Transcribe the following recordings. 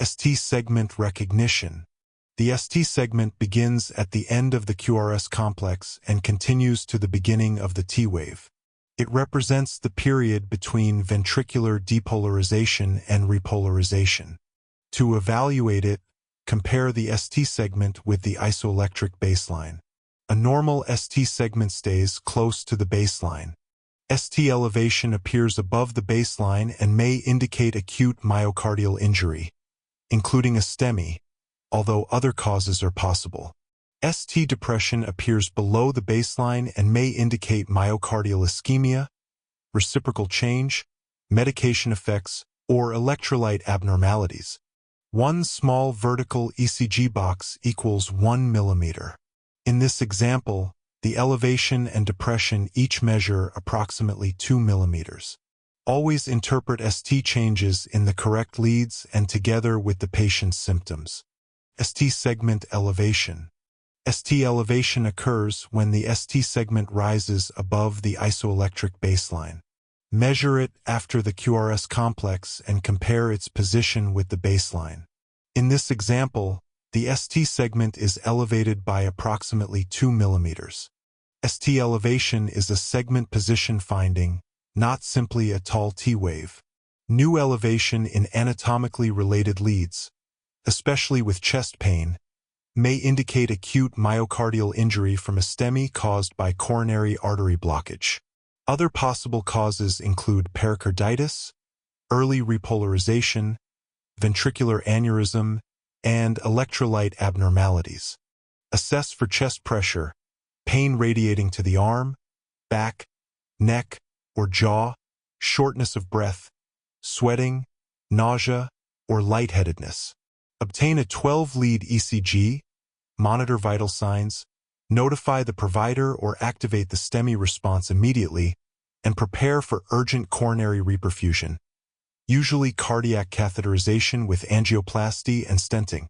ST segment recognition. The ST segment begins at the end of the QRS complex and continues to the beginning of the T wave. It represents the period between ventricular depolarization and repolarization. To evaluate it, compare the ST segment with the isoelectric baseline. A normal ST segment stays close to the baseline. ST elevation appears above the baseline and may indicate acute myocardial injury, including a STEMI, although other causes are possible. ST depression appears below the baseline and may indicate myocardial ischemia, reciprocal change, medication effects, or electrolyte abnormalities. One small vertical ECG box equals 1 millimeter. In this example, the elevation and depression each measure approximately 2 millimeters. Always interpret ST changes in the correct leads and together with the patient's symptoms. ST segment elevation. ST elevation occurs when the ST segment rises above the isoelectric baseline. Measure it after the QRS complex and compare its position with the baseline. In this example, the ST segment is elevated by approximately 2 millimeters. ST elevation is a segment position finding, not simply a tall T wave. New elevation in anatomically related leads, especially with chest pain, may indicate acute myocardial injury from a STEMI caused by coronary artery blockage. Other possible causes include pericarditis, early repolarization, ventricular aneurysm, and electrolyte abnormalities. Assess for chest pressure, pain radiating to the arm, back, neck, or jaw, shortness of breath, sweating, nausea, or lightheadedness. Obtain a 12-lead ECG, monitor vital signs, notify the provider or activate the STEMI response immediately, and prepare for urgent coronary reperfusion, usually cardiac catheterization with angioplasty and stenting.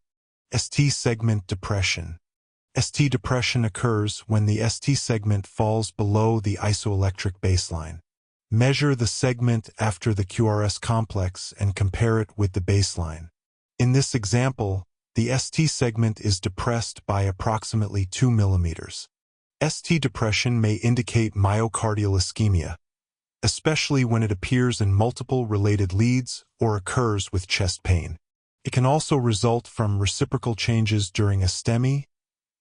ST segment depression. ST depression occurs when the ST segment falls below the isoelectric baseline. Measure the segment after the QRS complex and compare it with the baseline. In this example, the ST segment is depressed by approximately 2 millimeters. ST depression may indicate myocardial ischemia, especially when it appears in multiple related leads or occurs with chest pain. It can also result from reciprocal changes during a STEMI,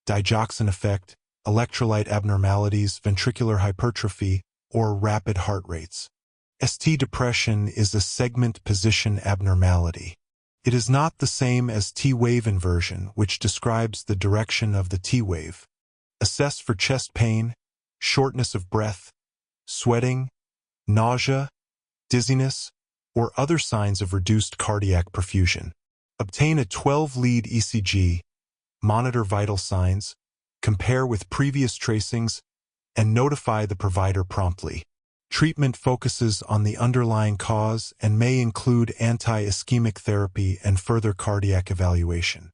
digoxin effect, electrolyte abnormalities, ventricular hypertrophy, or rapid heart rates. ST depression is a segment position abnormality. It is not the same as T wave inversion, which describes the direction of the T wave. Assess for chest pain, shortness of breath, sweating, nausea, dizziness, or other signs of reduced cardiac perfusion. Obtain a 12-lead ECG, monitor vital signs, compare with previous tracings, and notify the provider promptly. Treatment focuses on the underlying cause and may include anti-ischemic therapy and further cardiac evaluation.